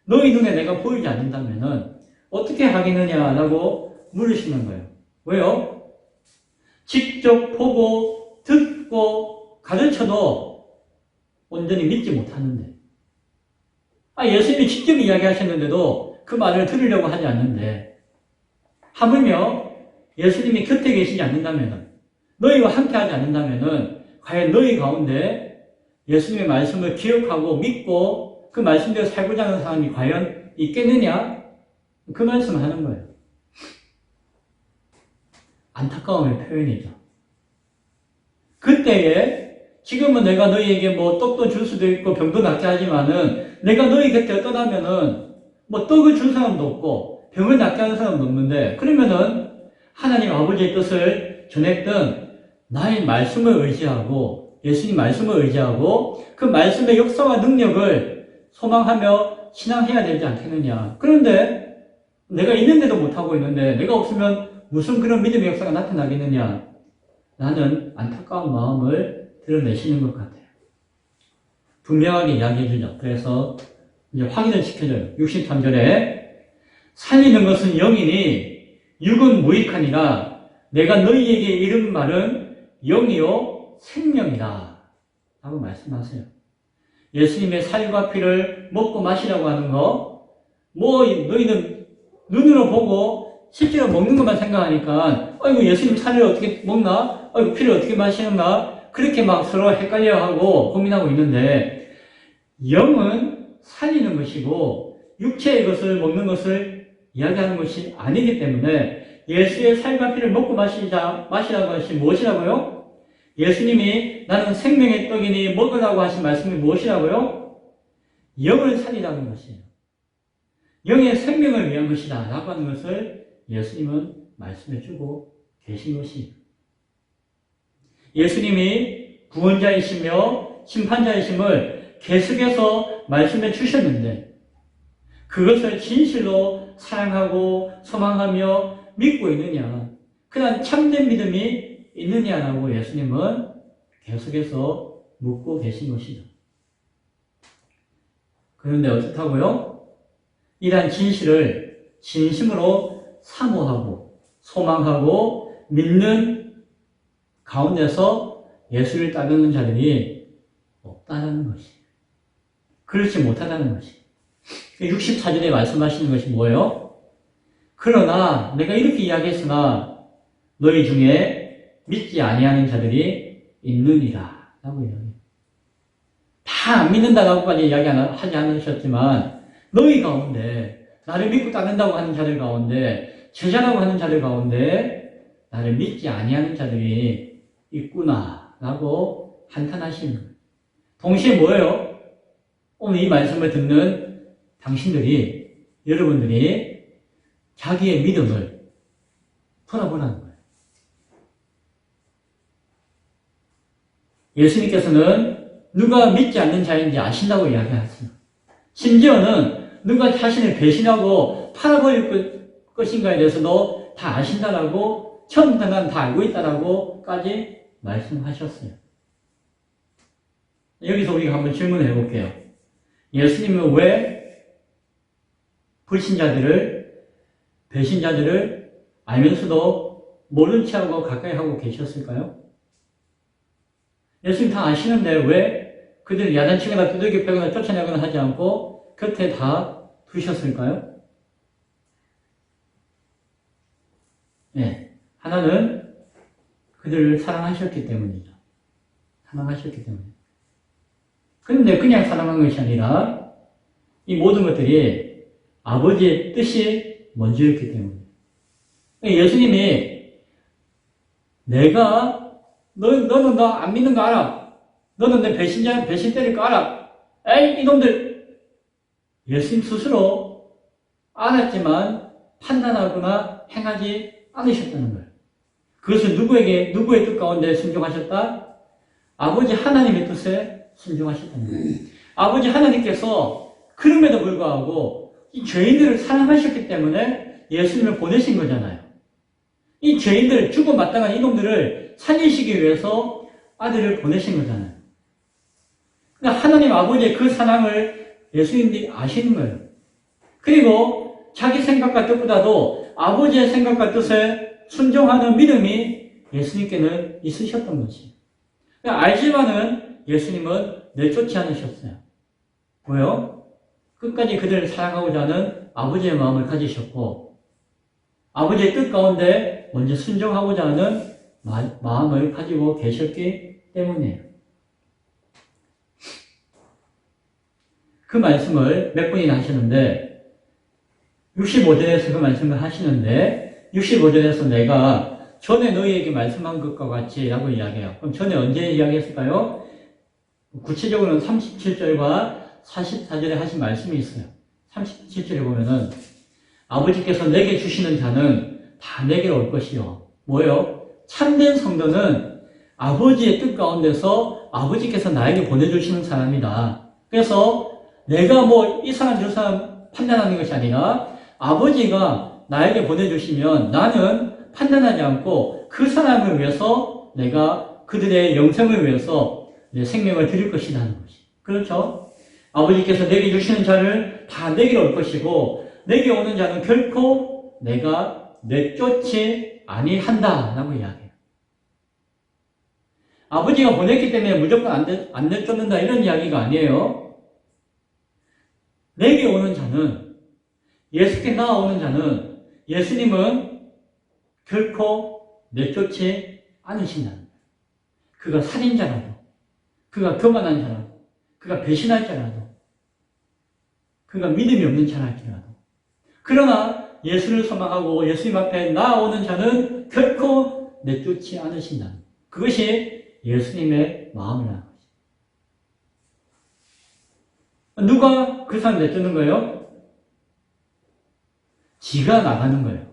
너희 눈에 내가 보이지 않는다면은 어떻게 하겠느냐라고 물으시는 거예요. 왜요? 직접 보고 듣고 가르쳐도 온전히 믿지 못하는데 예수님이 직접 이야기하셨는데도 그 말을 들으려고 하지 않는데 하물며 예수님이 곁에 계시지 않는다면 너희와 함께하지 않는다면 과연 너희 가운데 예수님의 말씀을 기억하고 믿고 그 말씀대로 살고자 하는 사람이 과연 있겠느냐? 그 말씀을 하는 거예요. 안타까움의 표현이죠. 그때에 지금은 내가 너희에게 뭐 떡도 줄 수도 있고 병도 낫게 하지만은 내가 너희 곁에 떠나면은 뭐 떡을 줄 사람도 없고 병을 낫게 하는 사람도 없는데 그러면은 하나님 아버지의 뜻을 전했던 나의 말씀을 의지하고 예수님 말씀을 의지하고 그 말씀의 역사와 능력을 소망하며 신앙해야 되지 않겠느냐. 그런데 내가 있는데도 못하고 있는데 내가 없으면 무슨 그런 믿음의 역사가 나타나겠느냐. 라는 안타까운 마음을 드러내시는 것 같아요. 분명하게 이야기해 주죠. 그래서 이제 확인을 시켜줘요. 63절에 살리는 것은 영이니 육은 무익하니라 내가 너희에게 이른 말은 영이요 생명이다 라고 말씀하세요. 예수님의 살과 피를 먹고 마시라고 하는 거 뭐 너희는 눈으로 보고 실제로 먹는 것만 생각하니까 아이고 예수님 살을 어떻게 먹나? 아이고 피를 어떻게 마시는가? 그렇게 막 서로 헷갈려하고 고민하고 있는데 영은 살리는 것이고 육체의 것을 먹는 것을 이야기하는 것이 아니기 때문에 예수의 살과 피를 먹고 마시라고 하신 무엇이라고요? 예수님이 나는 생명의 떡이니 먹으라고 하신 말씀이 무엇이라고요? 영을 살리라는 것이에요. 영의 생명을 위한 것이다 라고 하는 것을 예수님은 말씀해 주고 계신 것이에요. 예수님이 구원자이시며 심판자이심을 계속해서 말씀해 주셨는데 그것을 진실로 사랑하고 소망하며 믿고 있느냐, 그런 참된 믿음이 있느냐라고 예수님은 계속해서 묻고 계신 것이죠. 그런데 어떻다고요? 이러한 진실을 진심으로 사모하고 소망하고 믿는 가운데서 예수를 따르는 자들이 없다는 것이에요. 그렇지 못하다는 것이에요. 64절에 말씀하시는 것이 뭐예요? 그러나 내가 이렇게 이야기했으나 너희 중에 믿지 아니하는 자들이 있느니라 라고 이야기해요. 다 안 믿는다라고까지 이야기하지 않으셨지만 너희 가운데 나를 믿고 따른다고 하는 자들 가운데 제자라고 하는 자들 가운데 나를 믿지 아니하는 자들이 있구나 라고 한탄하시는 거예요. 동시에 뭐예요? 오늘 이 말씀을 듣는 당신들이, 여러분들이 자기의 믿음을 돌아보라는 거예요. 예수님께서는 누가 믿지 않는 자인지 아신다고 이야기하세요. 심지어는 누가 자신을 배신하고 팔아버릴 것인가에 대해서도 다 아신다라고, 처음부터 난 다 알고 있다라고까지 말씀하셨어요. 여기서 우리가 한번 질문을 해볼게요. 예수님은 왜 불신자들을, 배신자들을 알면서도 모른 체 하고 가까이 하고 계셨을까요? 예수님 다 아시는데 왜 그들을 야단치거나 두들겨 패거나 쫓아내거나 하지 않고 곁에 다 두셨을까요? 네. 하나는 그들을 사랑하셨기 때문이죠. 사랑하셨기 때문에. 그런데 그냥 사랑한 것이 아니라 이 모든 것들이 아버지의 뜻이 먼저였기 때문에. 예수님이 내가 너는 나 안 믿는 거 알아. 너는 내 배신 때릴 거 알아. 에이 이놈들. 예수님 스스로 알았지만 판단하거나 행하지 않으셨다는 거예요. 그것은 누구의 뜻 가운데 순종하셨다? 아버지 하나님의 뜻에 순종하셨다는 거예요. 아버지 하나님께서 그럼에도 불구하고 이 죄인들을 사랑하셨기 때문에 예수님을 보내신 거잖아요. 이 죄인들, 죽어 마땅한 이놈들을 살리시기 위해서 아들을 보내신 거잖아요. 그러니까 하나님 아버지의 그 사랑을 예수님들이 아시는 거예요. 그리고 자기 생각과 뜻보다도 아버지의 생각과 뜻에 순종하는 믿음이 예수님께는 있으셨던 것이에요. 그러니까 알지만은 예수님은 내쫓지 않으셨어요. 왜요? 끝까지 그들을 사랑하고자 하는 아버지의 마음을 가지셨고 아버지의 뜻 가운데 먼저 순종하고자 하는 마음을 가지고 계셨기 때문이에요. 그 말씀을 몇 번이나 하시는데 65절에서 그 말씀을 하시는데 65절에서 내가 전에 너희에게 말씀한 것과 같이 라고 이야기해요. 그럼 전에 언제 이야기했을까요? 구체적으로는 37절과 44절에 하신 말씀이 있어요. 37절에 보면은 아버지께서 내게 주시는 자는 다 내게로 올 것이요. 뭐예요? 참된 성도는 아버지의 뜻 가운데서 아버지께서 나에게 보내주시는 사람이다. 그래서 내가 이 사람 저 사람 판단하는 것이 아니라 아버지가 나에게 보내주시면 나는 판단하지 않고 그 사람을 위해서 내가 그들의 영생을 위해서 내 생명을 드릴 것이라는 것이. 그렇죠? 아버지께서 내게 주시는 자를 다 내게로 올 것이고 내게 오는 자는 결코 내가 내쫓지 아니한다 라고 이야기해요. 아버지가 보냈기 때문에 무조건 안 내쫓는다 이런 이야기가 아니에요. 내게 오는 자는, 예수께 나아오는 자는 예수님은 결코 내쫓지 않으신다는 거예요. 그가 살인자라도, 그가 교만한 자라도, 그가 배신할 자라도, 그가 믿음이 없는 자랄지라도. 그러나 예수를 소망하고 예수님 앞에 나아오는 자는 결코 내쫓지 않으신다는 거예요. 그것이 예수님의 마음이라는 거죠. 누가 그 사람 내쫓는 거예요? 지가 나가는 거예요.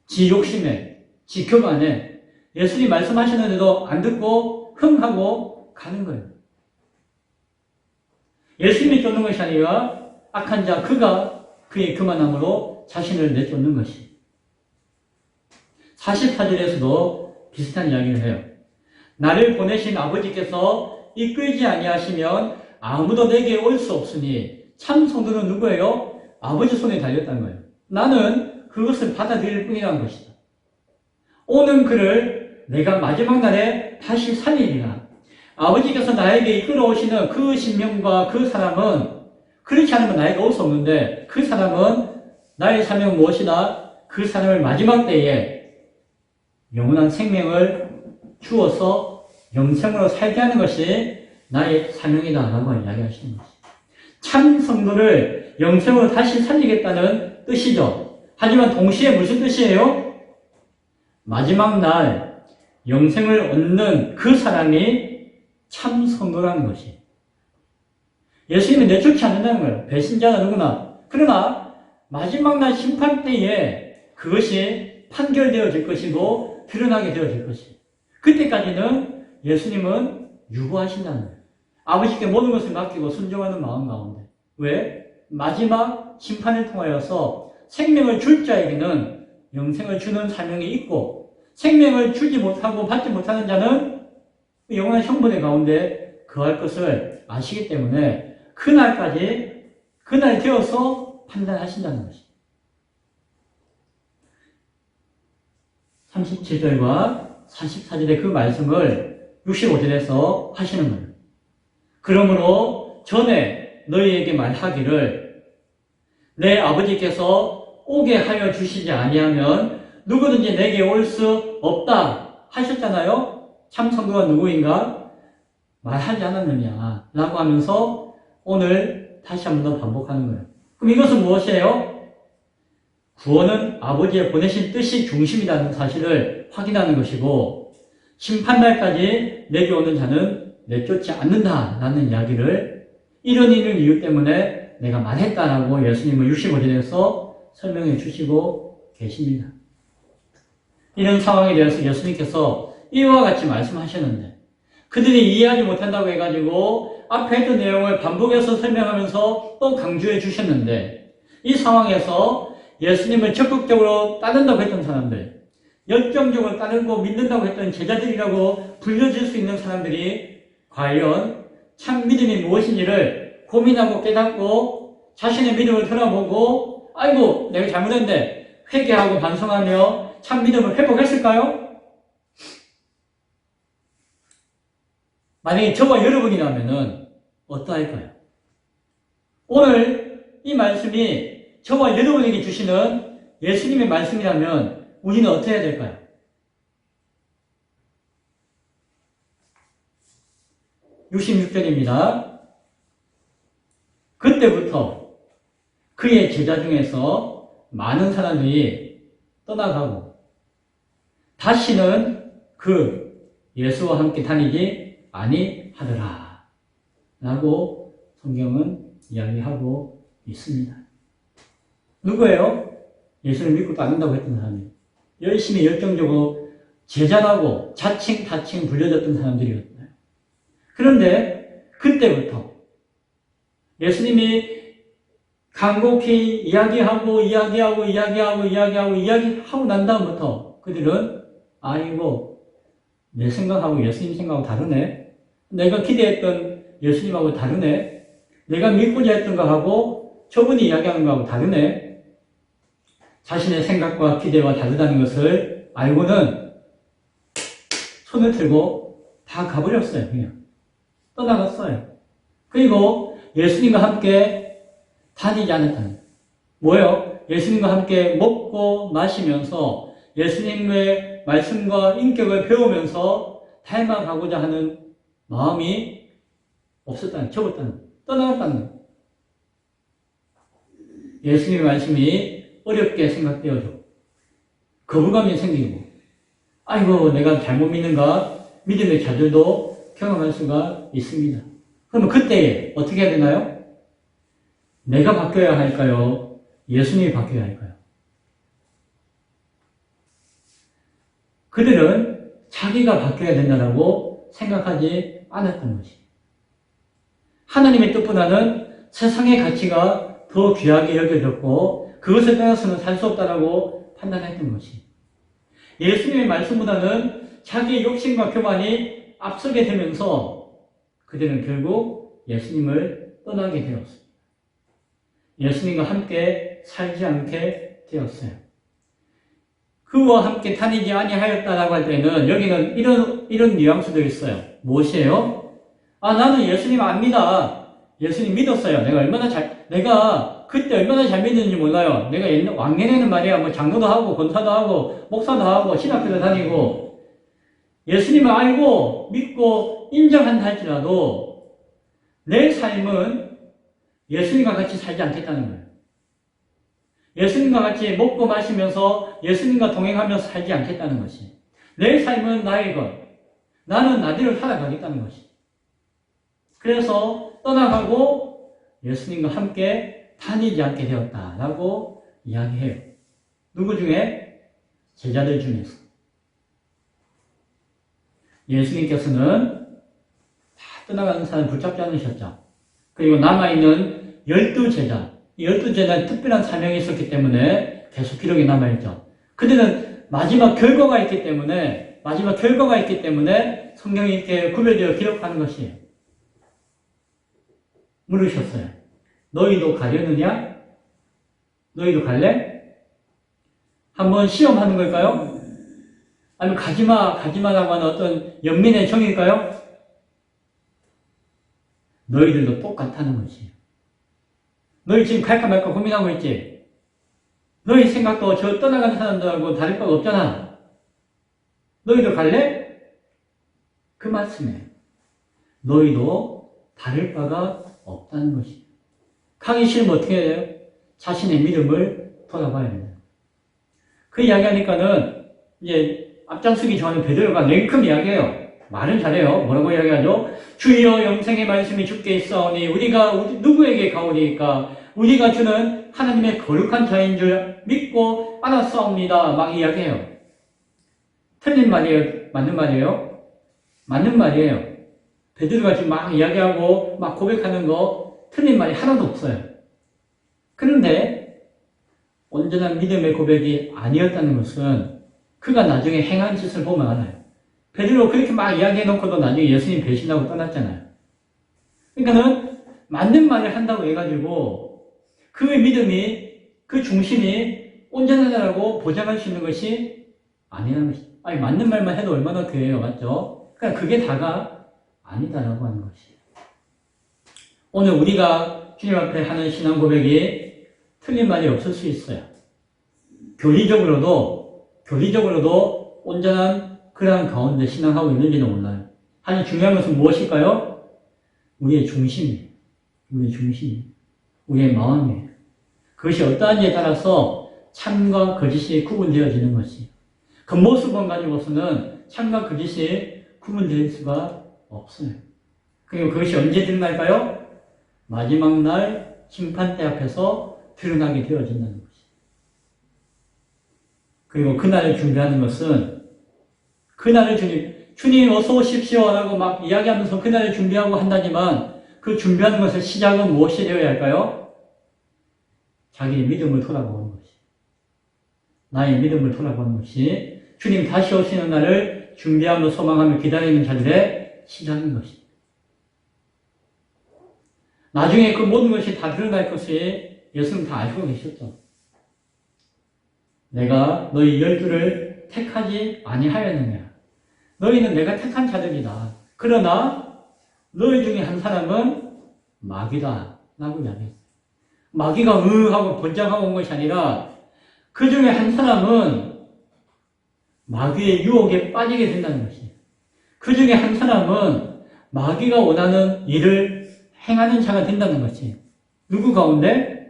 지 욕심에, 지 교만에 예수님 말씀하시는데도 안 듣고 흥하고 가는 거예요. 예수님이 쫓는 것이 아니라 악한 자 그가 그의 교만함으로 자신을 내쫓는 것이. 44절에서도 비슷한 이야기를 해요. 나를 보내신 아버지께서 이끌지 아니하시면 아무도 내게 올 수 없으니 참 성도는 누구예요? 아버지 손에 달렸다는 거예요. 나는 그것을 받아들일 뿐이라는 것이다. 오는 그를 내가 마지막 날에 다시 살리리라. 아버지께서 나에게 이끌어 오시는 그 신명과 그 사람은 그렇지 않으면 나에게 올 수 없는데 그 사람은 나의 사명은 무엇이다? 그 사람을 마지막 때에 영원한 생명을 주어서 영생으로 살게 하는 것이 나의 사명이다 라고 이야기하시는 것입니다. 참 성도를 영생으로 다시 살리겠다는 뜻이죠. 하지만 동시에 무슨 뜻이에요? 마지막 날 영생을 얻는 그 사람이 참 성도라는 것이. 예수님이 내쫓지 않는다는 거예요. 배신자는 누구나. 그러나 마지막 날 심판 때에 그것이 판결되어질 것이고 드러나게 되어질 것이에요. 그때까지는 예수님은 유보하신다는 거예요. 아버지께 모든 것을 맡기고 순종하는 마음 가운데. 왜? 마지막 심판을 통하여서 생명을 줄 자에게는 영생을 주는 사명이 있고 생명을 주지 못하고 받지 못하는 자는 영원한 형벌의 가운데 거할 것을 아시기 때문에 그날까지 그날 되어서 판단하신다는 것입니다. 37절과 44절의 그 말씀을 65절에서 하시는 거예요. 그러므로 전에 너희에게 말하기를 내 아버지께서 오게 하여 주시지 아니하면 누구든지 내게 올 수 없다 하셨잖아요. 참 성도가 누구인가? 말하지 않았느냐 라고 하면서 오늘 다시 한 번 더 반복하는 거예요. 그럼 이것은 무엇이에요? 구원은 아버지의 보내신 뜻이 중심이라는 사실을 확인하는 것이고 심판날까지 내게 오는 자는 내쫓지 않는다라는 이야기를 이런 이유 때문에 내가 말했다라고 예수님은 65절에서 설명해 주시고 계십니다. 이런 상황에 대해서 예수님께서 이와 같이 말씀하셨는데 그들이 이해하지 못한다고 해가지고 앞에 했던 내용을 반복해서 설명하면서 또 강조해 주셨는데 이 상황에서 예수님을 적극적으로 따른다고 했던 사람들, 열정적으로 따르고 믿는다고 했던 제자들이라고 불려질 수 있는 사람들이 과연 참 믿음이 무엇인지를 고민하고 깨닫고 자신의 믿음을 돌아보고 아이고 내가 잘못했는데 회개하고 반성하며 참 믿음을 회복했을까요? 만약에 저와 여러분이라면 어떠할까요? 오늘 이 말씀이 저와 여러분에게 주시는 예수님의 말씀이라면 우리는 어떻게 해야 될까요? (66절입니다) 그때부터 그의 제자 중에서 많은 사람들이 떠나가고 다시는 그 예수와 함께 다니지 아니하더라 라고 성경은 이야기하고 있습니다. 누구예요? 예수를 믿고 따른다고 했던 사람이 열심히 열정적으로 제자라고 자칭 타칭 불려졌던 사람들이었어요. 그런데 그때부터 예수님이 간곡히 이야기하고 난 다음부터 그들은 아이고 내 생각하고 예수님 생각하고 다르네. 내가 기대했던 예수님하고 다르네. 내가 믿고자 했던 거하고 저분이 이야기하는 거하고 다르네. 자신의 생각과 기대와 다르다는 것을 알고는 손을 들고 다 가버렸어요. 그냥 떠나갔어요. 그리고 예수님과 함께 다니지 않았다는 거예요. 뭐예요? 예수님과 함께 먹고 마시면서 예수님의 말씀과 인격을 배우면서 닮아가고자 하는 마음이 없었다는, 접었다는, 떠나갔다는 거예요. 예수님의 말씀이 어렵게 생각되어도 거부감이 생기고 아이고 내가 잘못 믿는가 믿음의 좌절도 경험할 수가 있습니다. 그러면 그때 어떻게 해야 되나요? 내가 바뀌어야 할까요? 예수님이 바뀌어야 할까요? 그들은 자기가 바뀌어야 된다고 생각하지 않았던 것이 하나님의 뜻보다는 세상의 가치가 더 귀하게 여겨졌고 그것을 떠나서는 살 수 없다라고 판단했던 것이 예수님의 말씀보다는 자기의 욕심과 교만이 앞서게 되면서 그들은 결국 예수님을 떠나게 되었습니다. 예수님과 함께 살지 않게 되었어요. 그와 함께 다니지 아니하였다라고 할 때는 여기는 이런 뉘앙스도 있어요. 무엇이에요? 나는 예수님 압니다. 예수님 믿었어요. 내가 그때 얼마나 잘 믿는지 몰라요. 내가 왕년에는 말이야, 뭐 장로도 하고, 권사도 하고, 목사도 하고, 신학교도 다니고, 예수님을 알고, 믿고, 인정한다 할지라도, 내 삶은 예수님과 같이 살지 않겠다는 거예요. 예수님과 같이 먹고 마시면서, 예수님과 동행하면서 살지 않겠다는 것이. 내 삶은 나의 것. 나는 나대로 살아가겠다는 것이. 그래서 떠나가고, 예수님과 함께 다니지 않게 되었다라고 이야기해요. 누구 중에? 제자들 중에서. 예수님께서는 다 떠나가는 사람 붙잡지 않으셨죠. 그리고 남아있는 12제자, 이 12제자는 특별한 사명이 있었기 때문에 계속 기록이 남아있죠. 그들은 마지막 결과가 있기 때문에 성경이 이렇게 구별되어 기록하는 것이에요. 물으셨어요. 너희도 가려느냐? 너희도 갈래? 한번 시험하는 걸까요? 아니면 가지마라고 하는 어떤 연민의 정일까요? 너희들도 똑같다는 것이에요. 너희 지금 갈까 말까 고민하고 있지? 너희 생각도 저 떠나가는 사람들하고 다를 바가 없잖아. 너희도 갈래? 그 말씀에 너희도 다를 바가 없다는 것이에요. 가기 싫으면 어떻게 해야 돼요? 자신의 믿음을 돌아봐야 됩니다. 그 이야기하니까는 이제 앞장서기 전에 베드로가 냉큼 이야기해요. 말은 잘해요. 뭐라고 이야기하죠? 주여 영생의 말씀이 주께 있사오니 우리가 누구에게 가오리까? 우리가 주는 하나님의 거룩한 자인 줄 믿고 알았사옵니다. 막 이야기해요. 틀린 말이에요? 맞는 말이에요? 맞는 말이에요. 베드로가 지금 막 이야기하고 막 고백하는 거 틀린 말이 하나도 없어요. 그런데 온전한 믿음의 고백이 아니었다는 것은 그가 나중에 행한 짓을 보면 알아요. 베드로 그렇게 막 이야기해놓고도 나중에 예수님 배신하고 떠났잖아요. 그러니까는 맞는 말을 한다고 해가지고 그의 믿음이, 그 중심이 온전하다고 보장할 수 있는 것이 아니라는 것이죠. 아니, 맞는 말만 해도 얼마나 귀해요. 맞죠? 그러니까 그게 다가 아니다라고 하는 것이에요. 오늘 우리가 주님 앞에 하는 신앙 고백이 틀린 말이 없을 수 있어요. 교리적으로도 온전한 그러한 가운데 신앙하고 있는지는 몰라요. 하지만 중요한 것은 무엇일까요? 우리의 중심이에요. 우리의 마음이에요. 그것이 어떠한지에 따라서 참과 거짓이 구분되어지는 것이에요. 겉모습만 가지고서는 참과 거짓이 구분될 수가 없어요. 그리고 그것이 언제 드러날까요? 마지막 날 심판대 앞에서 드러나게 되어진다는 것이에요. 그리고 그날을 준비하는 것은 그날을 주님 어서 오십시오 라고 막 이야기하면서 그날을 준비하고 한다지만 그 준비하는 것의 시작은 무엇이 되어야 할까요? 자기의 믿음을 돌아보는 것이. 나의 믿음을 돌아보는 것이 주님 다시 오시는 날을 준비하며 소망하며 기다리는 자들의 시작인 것입니다. 나중에 그 모든 것이 다 드러날 것이 예수님 다 알고 계셨죠. 내가 너희 12를 택하지 아니하였느냐. 너희는 내가 택한 자들이다. 그러나 너희 중에 한 사람은 마귀다 라고 이야기했어요. 마귀가 하고 번장하고 온 것이 아니라 그 중에 한 사람은 마귀의 유혹에 빠지게 된다는 것이에요. 그 중에 한 사람은 마귀가 원하는 일을 행하는 자가 된다는 것이에요. 누구 가운데?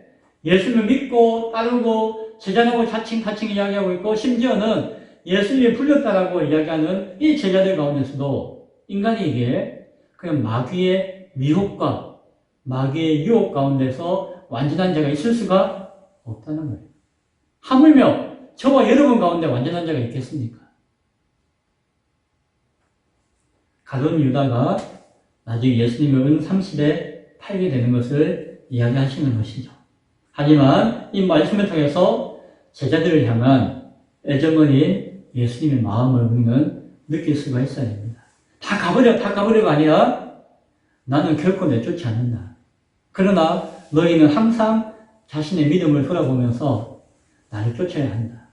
예수를 믿고 따르고 제자라고 자칭 이야기하고 있고 심지어는 예수님이 불렸다라고 이야기하는 이 제자들 가운데서도 인간에게 그냥 마귀의 미혹과 마귀의 유혹 가운데서 완전한 자가 있을 수가 없다는 거예요. 하물며 저와 여러분 가운데 완전한 자가 있겠습니까? 가룟 유다가 나중에 예수님을 은 30에 팔게 되는 것을 이야기하시는 것이죠. 하지만 이 말씀을 통해서 제자들을 향한 애정어린 예수님의 마음을 우리는 느낄 수가 있어야 됩니다. 다 가버려가 아니라 나는 결코 내쫓지 않는다. 그러나 너희는 항상 자신의 믿음을 돌아보면서 나를 쫓아야 한다.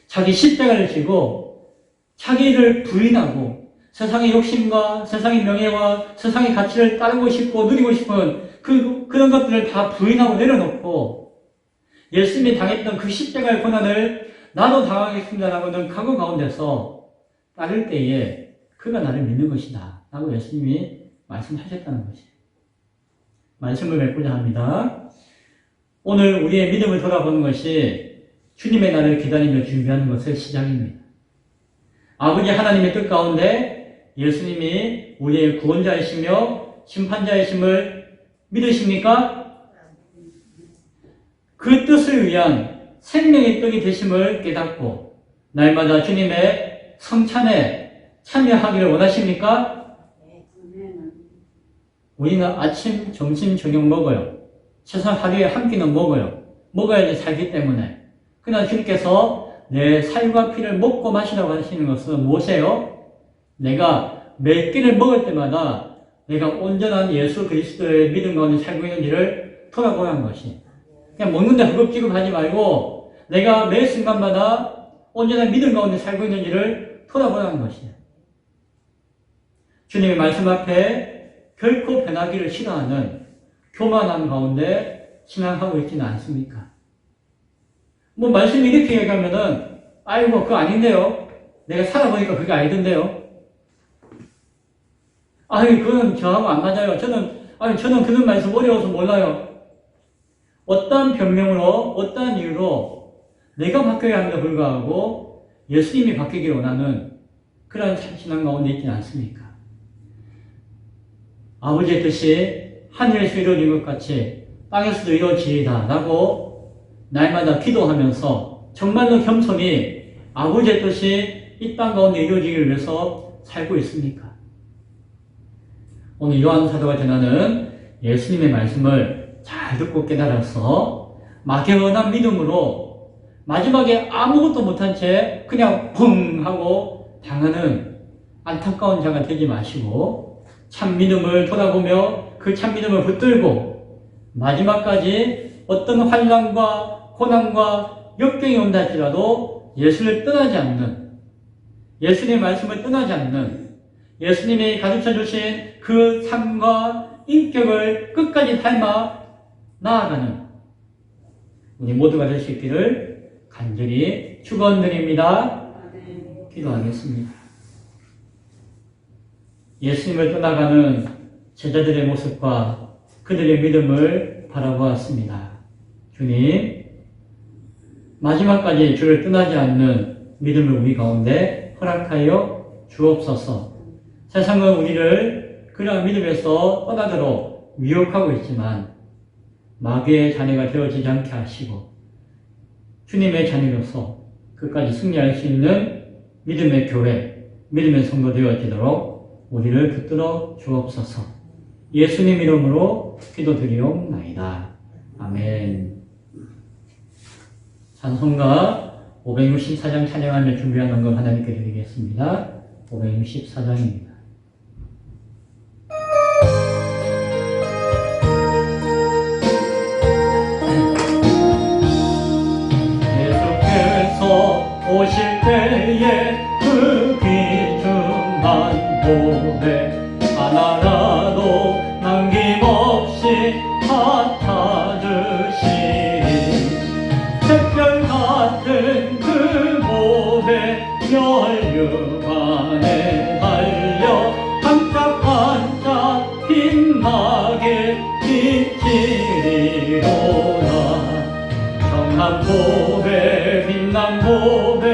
자기 십자가를 지고 자기를 부인하고 세상의 욕심과 세상의 명예와 세상의 가치를 따르고 싶고 누리고 싶은 그런 것들을 다 부인하고 내려놓고 예수님이 당했던 그 십자가의 고난을 나도 당하겠습니다라고는 각오 가운데서 따를 때에 그가 나를 믿는 것이다 라고 예수님이 말씀하셨다는 것이에요. 말씀을 맺고자 합니다. 오늘 우리의 믿음을 돌아보는 것이 주님의 날을 기다리며 준비하는 것의 시작입니다. 아버지 하나님의 뜻 가운데 예수님이 우리의 구원자이시며 심판자이심을 믿으십니까? 그 뜻을 위한 생명의 떡이 되심을 깨닫고 날마다 주님의 성찬에 참여하기를 원하십니까? 우리는 아침, 점심, 저녁 먹어요. 최소한 하루에 한 끼는 먹어요. 먹어야지 살기 때문에. 그러나 주님께서 내 살과 피를 먹고 마시라고 하시는 것은 무엇이에요? 내가 몇 끼를 먹을 때마다 내가 온전한 예수 그리스도의 믿음 가운데 살고 있는지를 돌아보라는 것이. 그냥 먹는데 허겁지겁하지 말고 내가 매 순간마다 온전한 믿음 가운데 살고 있는지를 돌아보라는 것이에요. 주님의 말씀 앞에 결코 변하기를 싫어하는 교만한 가운데 신앙하고 있지는 않습니까? 말씀이 이렇게 얘기하면은, 아이고, 그거 아닌데요? 내가 살아보니까 그게 아니던데요? 그건 저하고 안 맞아요. 저는 그런 말씀 어려워서 몰라요. 어떠한 변명으로, 어떠한 이유로 내가 바뀌어야 함에도 불구하고 예수님이 바뀌기를 원하는 그런 신앙 가운데 있지는 않습니까? 아버지의 뜻이 하늘에서 이루어진 것 같이 땅에서도 이루어지이다 라고 날마다 기도하면서 정말로 겸손히 아버지의 뜻이 이 땅 가운데 이루어지기를 위해서 살고 있습니까? 오늘 요한 사도가 전하는 예수님의 말씀을 잘 듣고 깨달아서 막연한 믿음으로 마지막에 아무것도 못한 채 그냥 붕 하고 당하는 안타까운 자가 되지 마시고 참 믿음을 돌아보며 그 참 믿음을 붙들고 마지막까지 어떤 환난과 고난과 역경이 온다 할지라도 예수를 떠나지 않는, 예수님의 말씀을 떠나지 않는, 예수님이 가르쳐 주신 그 삶과 인격을 끝까지 닮아 나아가는 우리 모두가 될 수 있기를 간절히 축원드립니다. 기도하겠습니다. 예수님을 떠나가는 제자들의 모습과 그들의 믿음을 바라보았습니다. 주님, 마지막까지 주를 떠나지 않는 믿음을 우리 가운데 허락하여 주옵소서. 세상은 우리를 그러한 믿음에서 떠나도록 유혹하고 있지만 마귀의 자녀가 되어지지 않게 하시고 주님의 자녀로서 끝까지 승리할 수 있는 믿음의 교회, 믿음의 성도 되어지도록 우리를 붙들어 주옵소서. 예수님 이름으로 기도드리옵나이다. 아멘. 찬송가 564장 찬양하며 준비한 언급 하나님께 드리겠습니다. 564장입니다. 예수께서 오실 때에 그 귀중한 보배 하나라도 남김없이 다 찾으시리. 샛별 같은 그 보배 멸류관에 달려 반짝반짝 빛나게 비치리로다. 정한 보배 빛난 보배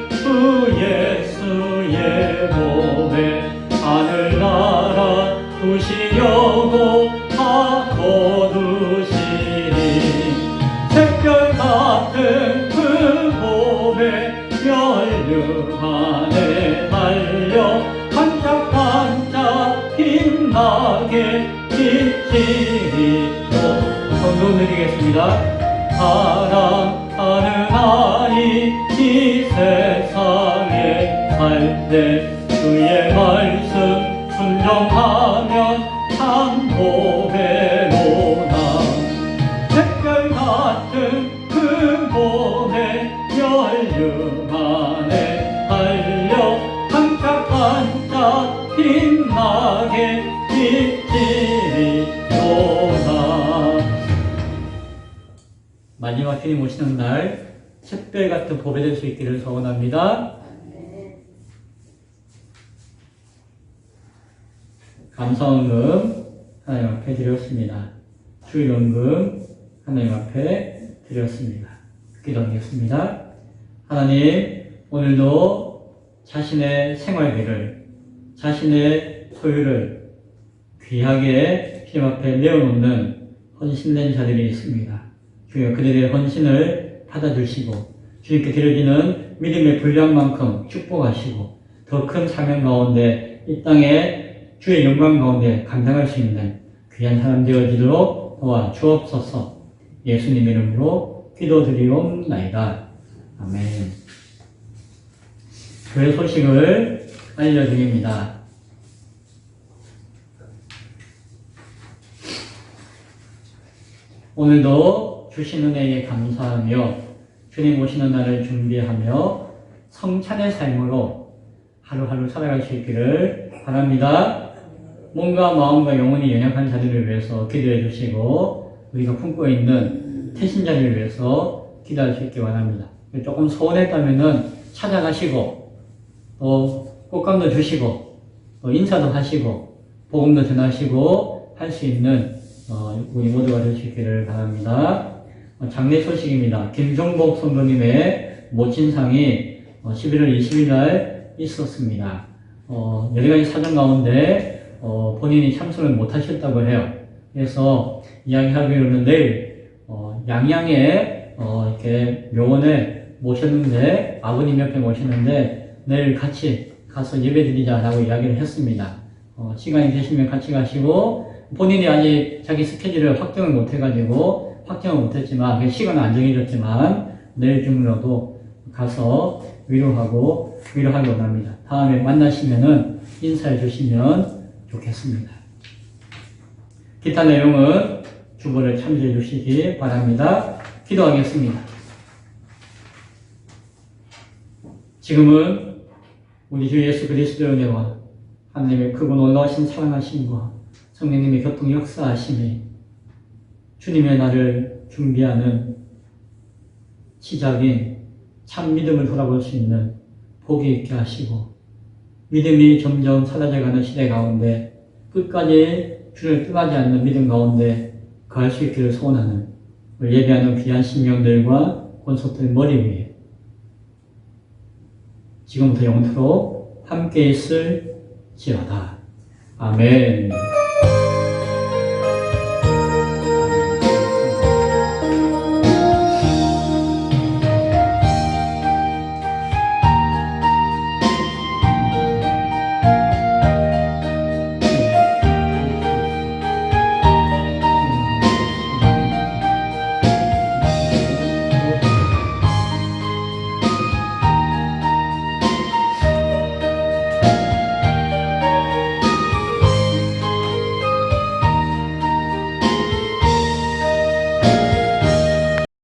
주 예수의 보배 하늘나라 두시려고 다 거두시니. 샛별 같은 그 보배 멸류관에 달려 반짝반짝 빛나게 비치리로. 성도 드리겠습니다. 사랑하는 아이 이 세상에 살 때 주의 말씀 순종하면 참 보배로다. 샛별 같은 그 보배 멸류관에 달려 반짝반짝 빛나게 비치리로다. 마지막 주님 오시는 날 샛별 같은 보배 될 수 있기를 소원합니다. 감사원금 하나님 앞에 드렸습니다. 주일원금 하나님 앞에 드렸습니다. 기도하겠습니다. 하나님, 오늘도 자신의 생활비를, 자신의 소유를 귀하게 주님 앞에 내어놓는 헌신된 자들이 있습니다. 주여, 그들의 헌신을 받아주시고 주님께 드려지는 믿음의 분량만큼 축복하시고 더 큰 사명 가운데 이 땅에 주의 영광 가운데 감당할 수 있는 귀한 사람 되어지도록 도와 주옵소서. 예수님 이름으로 기도드리옵나이다. 아멘. 교회 소식을 알려드립니다. 오늘도 주신 은혜에 감사하며 주님 오시는 날을 준비하며 성찬의 삶으로 하루하루 살아갈 수 있기를 바랍니다. 몸과 마음과 영혼이 연약한 자들을 위해서 기도해 주시고 우리가 품고 있는 태신자를 위해서 기도할 수 있기 바랍니다. 조금 소원했다면은 찾아가시고 또 꽃감도 주시고 또 인사도 하시고 복음도 전하시고 할 수 있는 우리 모두가 될 수 있기를 바랍니다. 장례 소식입니다. 김종복 성도님의 모친상이 11월 20일 날 있었습니다. 여러 가지 사정 가운데 본인이 참석을 못하셨다고 해요. 그래서 이야기하기로는 내일 양양에 이렇게 묘원에 모셨는데, 아버님 옆에 모셨는데, 내일 같이 가서 예배 드리자라고 이야기를 했습니다. 시간이 되시면 같이 가시고, 본인이 아직 자기 스케줄을 확정을 못했지만, 시간은 안 정해졌지만, 내일 중으로도 가서 위로하기 원합니다. 다음에 만나시면은 인사해 주시면 좋겠습니다. 기타 내용은 주보를 참조해 주시기 바랍니다. 기도하겠습니다. 지금은 우리 주 예수 그리스도의 은혜와 하나님의 크고 놀라우신 사랑하심과 성령님의 교통 역사하심이 주님의 날을 준비하는 시작인 참 믿음을 돌아볼 수 있는 복이 있게 하시고 믿음이 점점 사라져가는 시대 가운데 끝까지 주를 떠나지 않는 믿음 가운데 거할 수 있기를 소원하는 예배하는 귀한 신령들과 권속들 머리 위에 지금부터 영원토록 함께 있을지어다. 아멘.